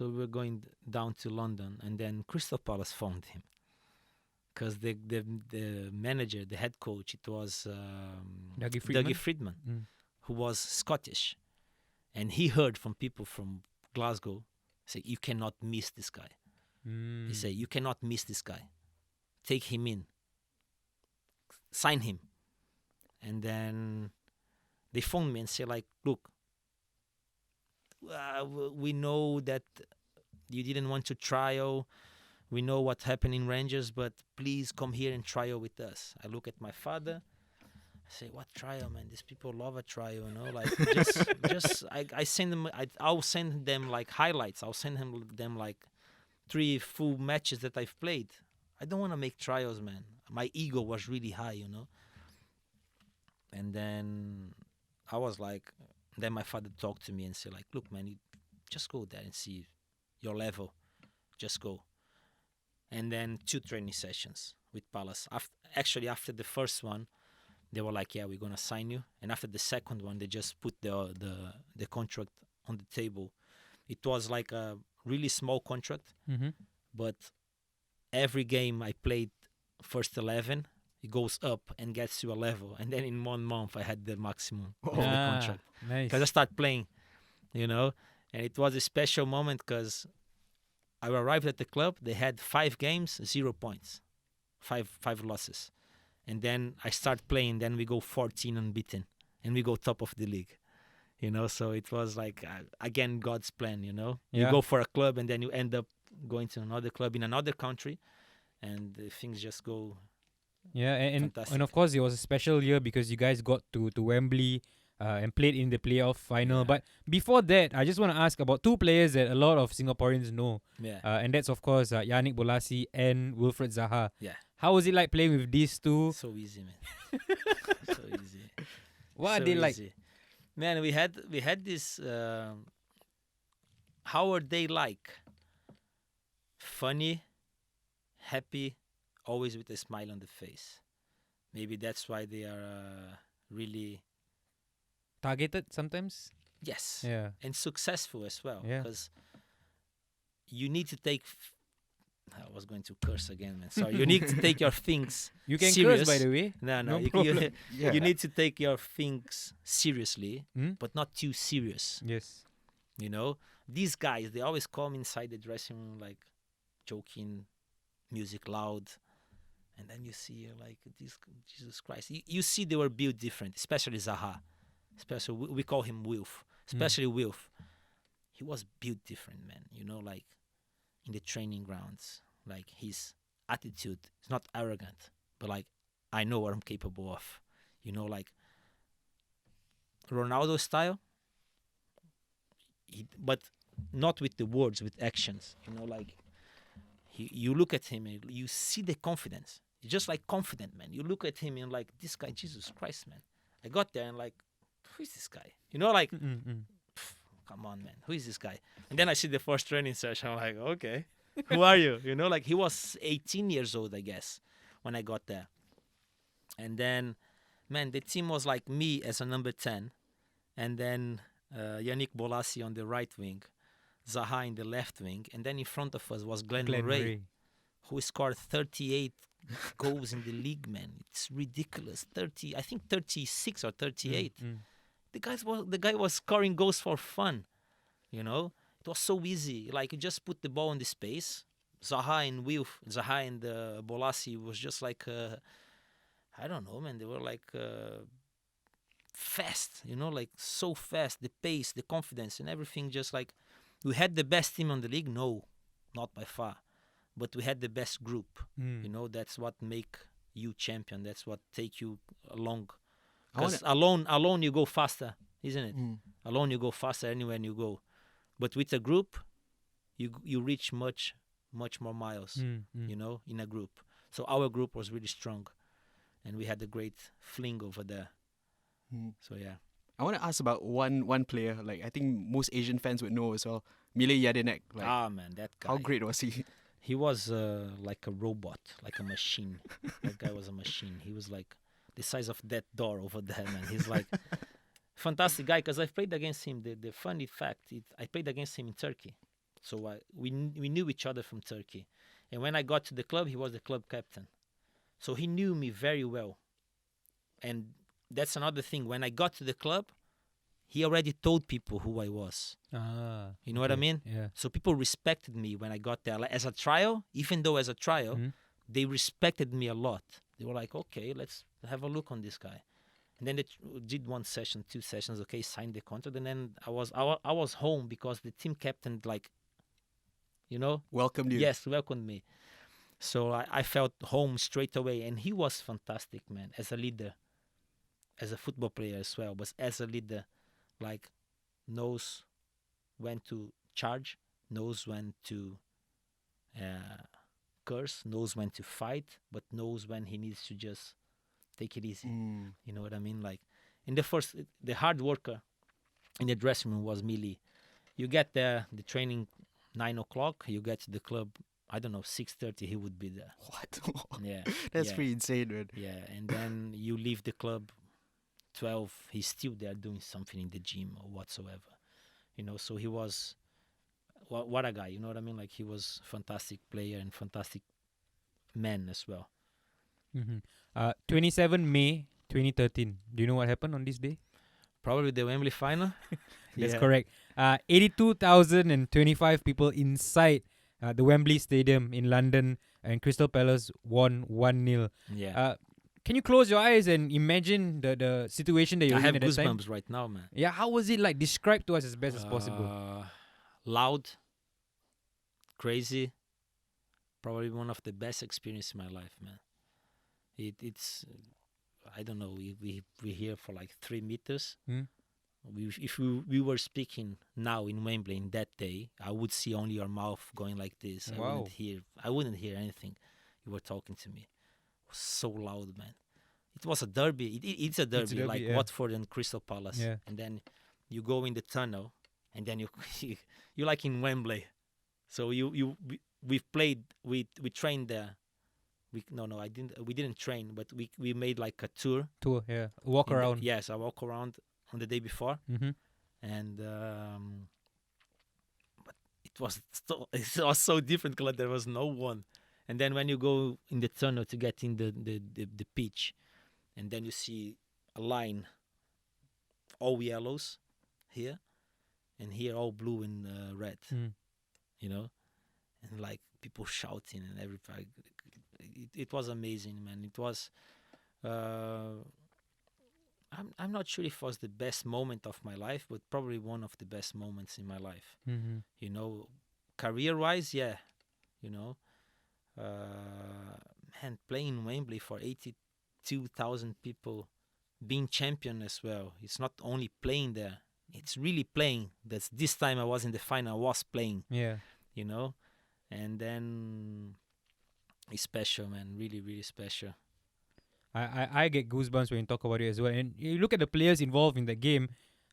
So we were going down to London, and then Crystal Palace found him because the manager, the head coach, it was Dougie Friedman, who was Scottish, and he heard from people from Glasgow say, "You cannot miss this guy." He said, "You cannot miss this guy. Take him in. Sign him." And then they phoned me and said, like, "Look, we know that you didn't want to trial. We know what happened in Rangers, but please come here and trial with us." I look at my father. I say, "What trial, man? These people love a trial, you know. Like, I send them. I'll send them like highlights. I'll send them like 3 full matches that I've played. I don't want to make trials, man. My ego was really high, you know." And then I was like, then my father talked to me and said, like, "Look, man, you just go there and see your level. Just go." And then 2 training sessions with Palace. After the first one, they were like, "Yeah, we're gonna sign you." And after the second one, they just put the contract on the table. It was like a really small contract, but every game I played first 11, it goes up and gets to a level. And then in 1 month, I had the maximum of the contract. Nice. Because I started playing, you know. And it was a special moment because I arrived at the club. They had 5 games, 0 points, five losses. And then I start playing. Then we go 14 unbeaten. And we go top of the league. You know, so it was like, again, God's plan, you know. Yeah. You go for a club and then you end up going to another club in another country. And things just go fantastic. And of course, it was a special year because you guys got to Wembley and played in the playoff final. Yeah. But before that, I just want to ask about 2 players that a lot of Singaporeans know. Yeah. And that's, of course, Yannick Bolasie and Wilfred Zaha. Yeah. How was it like playing with these 2? So easy, man. So easy. What are So they like? easy. Man, we had this. How are they like? Funny, happy, always with a smile on the face. Maybe that's why they are really, Targeted sometimes? yes, Yeah. and successful as well. Yeah. Because you need to take. I was going to curse again, man. Sorry. You need to take your things. You can serious. curse, by the way. No, No you, problem. you need to take your things seriously, Hmm? but not too serious. Yes. You know, these guys, they always come inside the dressing room like joking, music loud, and then you see like this, Jesus Christ. You see they were built different, especially Zaha. Especially we call him Wilf. Especially Wilf. He was built different, man. You know, like in the training grounds, like his attitude is not arrogant, but like I know what I'm capable of. You know, like Ronaldo style. But not with the words, with actions. You know, like you look at him and you see the confidence. He's just like confident, man. You look at him and like, this guy, Jesus Christ, man. I got there and like, who is this guy? You know, like, come on, man. Who is this guy? And then I see the first training session. I'm like, okay, who are you? You know, like he was 18 years old, I guess, when I got there. And then, man, the team was like me as a number 10. And then Yannick Bolasie on the right wing, Zaha in the left wing, and then in front of us was Glenn Murray, who scored 38 goals in the league, man. It's ridiculous. 36 or 38. The guy was scoring goals for fun, you know. It was so easy. Like, you just put the ball in the space. Zaha and Bolasie was just like, I don't know, man. They were like fast, you know, like so fast. The pace, the confidence, and everything. Just like, we had the best team on the league. No, not by far, but we had the best group. You know, that's what make you champion. That's what take you along. Because alone you go faster, isn't it? Alone you go faster anywhere you go, but with a group, you reach much more miles. You know, in a group. So our group was really strong, and we had a great fling over there. So yeah. I want to ask about one player. Like, I think most Asian fans would know as well. Mile Jedinek. Like, Man, that guy. how great was he? He was like a robot, like a machine. That guy was a machine. He was like the size of that door over there, man. He's like fantastic guy, because I've played against him. The funny fact, I played against him in Turkey. So we knew each other from Turkey. And when I got to the club, he was the club captain. So he knew me very well. And that's another thing. When I got to the club, he already told people who I was. You know what I mean? Yeah. So people respected me when I got there. Like, as a trial, even though as a trial, they respected me a lot. They were like, okay, let's have a look on this guy. And then they did 1 session, 2 sessions, okay, signed the contract. And then I was home because the team captain, like, Welcomed you. yes, welcomed me. So I felt home straight away. And he was fantastic, man, as a leader, as a football player as well. But as a leader, like, knows when to charge, knows when to curse, knows when to fight, but knows when he needs to just take it easy. You know what I mean? Like, in the hard worker in the dressing room was Mili. You get there, the training 9 o'clock, you get to the club, I don't know, 6:30, he would be there. What? Yeah. That's yeah, pretty insane, man. Yeah, and then you leave the club 12, he's still there doing something in the gym or whatsoever. So he was, what a guy, you know what I mean? Like, he was fantastic player and fantastic man as well. 27 May 2013. Do you know what happened on this day? Probably the Wembley final. That's Yeah. correct. 82,025 people inside the Wembley Stadium in London, and Crystal Palace won 1-0. Yeah. Can you close your eyes and imagine the situation that you're I in have at that time? goosebumps right now, man. Yeah, how was it like? Describe to us as best as possible. Loud, crazy, probably one of the best experiences in my life, man. It's I don't know. We here for like 3 meters. If we were speaking now in Wembley in that day, I would see only your mouth going like this. Wow. I wouldn't hear anything. You were talking to me. It was so loud, man. It was a derby. It's a derby, like yeah. Watford and Crystal Palace. Yeah. And then you go in the tunnel, and then you're like in Wembley. So we trained there. We didn't train, but we made like a tour. Yeah. Walk around. Yes, I walk around on the day before, and but it was so different because there was no one. And then when you go in the tunnel to get in the pitch, and then you see a line, all yellows here, and here all blue and red, and like people shouting and everybody. It was amazing, man. It was. I'm not sure if it was the best moment of my life, but probably one of the best moments in my life. Career-wise, yeah. Man, playing in Wembley for 82,000 people, being champion as well. It's not only playing there; it's really playing. This time I was in the final. I was playing. Yeah. And then. It's special, man. Really, really special. I get goosebumps when you talk about it as well. And you look at the players involved in the game.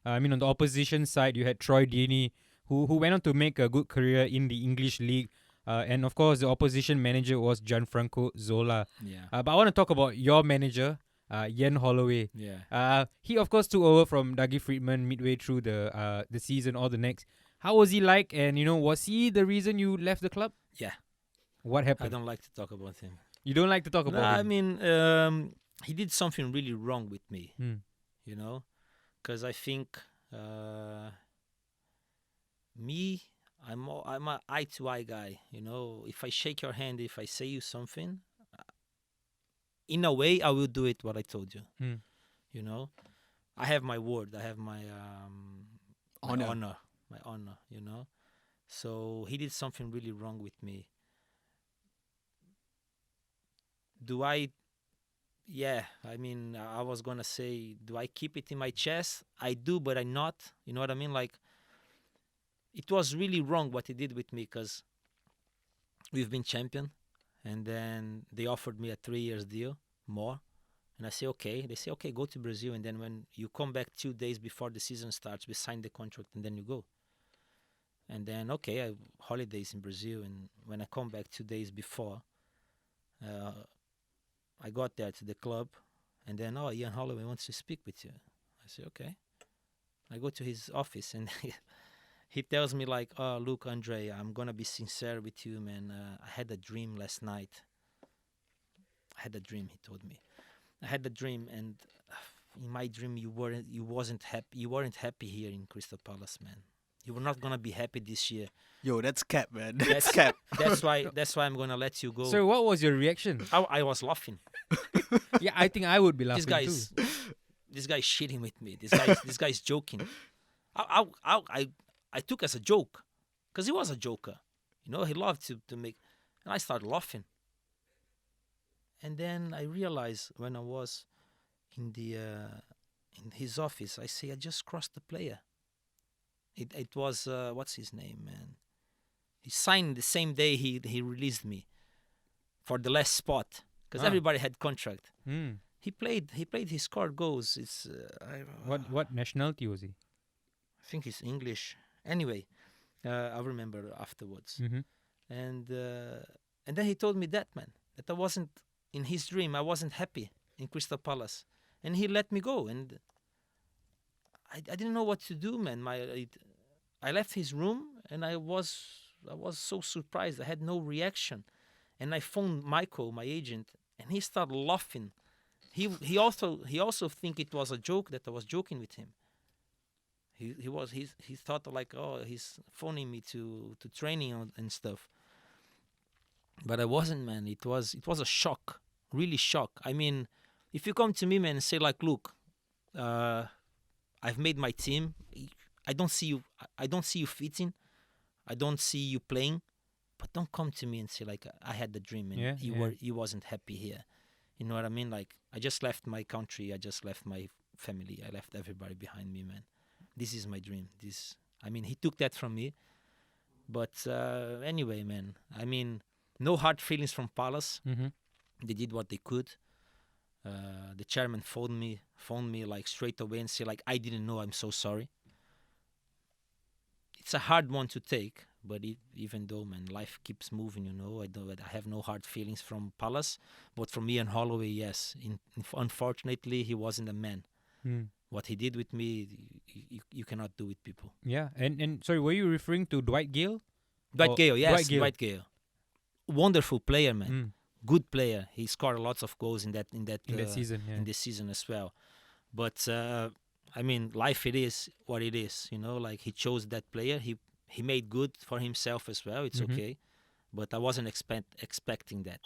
On the opposition side, you had Troy Deeney, who went on to make a good career in the English league. And of course, the opposition manager was Gianfranco Zola. Yeah. But I want to talk about your manager, Ian Holloway. Yeah. He of course took over from Dougie Freedman midway through the season or the next. How was he like? And was he the reason you left the club? Yeah. What happened? I don't like to talk about him. You don't like to talk about him? I mean, he did something really wrong with me, because I think me, I'm a eye-to-eye guy. If I shake your hand, if I say you something, in a way, I will do it what I told you. I have my word. I have my honor. My honor. So he did something really wrong with me. Do I? Yeah, I mean, I was gonna say, do I keep it in my chest? I do, but I'm not. You know what I mean? Like, it was really wrong what he did with me, because we've been champion, and then they offered me a 3 years deal more, and I say okay. They say okay, go to Brazil, and then when you come back 2 days before the season starts, we sign the contract, and then you go. And then okay, I have holidays in Brazil, and when I come back 2 days before. I got there to the club, and then, Ian Holloway wants to speak with you. I say, okay. I go to his office, and he tells me like, "Oh, look, Andre, I'm gonna be sincere with you, man. I had a dream last night. I had a dream." He told me, "I had a dream, and in my dream, you weren't happy. You weren't happy here in Crystal Palace, man. You were not gonna be happy this year. Yo, that's cap, man. That's That's cap. That's why I'm gonna let you go." So what was your reaction? I was laughing. Yeah, I think I would be laughing This guy's shitting with me. This guy's joking. I took as a joke, because he was a joker. You know, he loved to make, and I started laughing. And then I realized when I was in his office, I say, I just crossed the player. It was what's his name, man? He signed the same day he released me for the last spot, because everybody had contract. Mm. He played. He scored goals. It's What nationality was he? I think he's English. Anyway, I remember afterwards. Mm-hmm. And then he told me that, man, that I wasn't in his dream. I wasn't happy in Crystal Palace, and he let me go. And I didn't know what to do, man. I left his room, and I was so surprised. I had no reaction, and I phoned Michael, my agent, and he started laughing. He also think it was a joke, that I was joking with him. He thought like, oh, he's phoning me to training and stuff. But I wasn't, man. It was a shock, really shock. I mean, if you come to me, man, and say like, look, I've made my team. I don't see you fitting. I don't see you playing. But don't come to me and say like, I had the dream and you wasn't happy here. You know what I mean? Like, I just left my country. I just left my family. I left everybody behind me, man. This is my dream. He took that from me. But anyway, man, I mean, no hard feelings from Palace. Mm-hmm. They did what they could. The chairman phoned me like straight away and said like, I didn't know. I'm so sorry. It's a hard one to take, but even though, man, life keeps moving, you know. I have no hard feelings from Palace, but from Ian Holloway, yes. Unfortunately, he wasn't a man. Mm. What he did with me, you cannot do with people. Yeah, and sorry, were you referring to Dwight Gale? Dwight Gale, yes, Dwight Gale. Wonderful player, man. Mm. Good player. He scored lots of goals in that season, yeah. in this season as well. But I mean, life, it is what it is. You know, like, he chose that player. He made good for himself as well. It's okay, but I wasn't expecting that.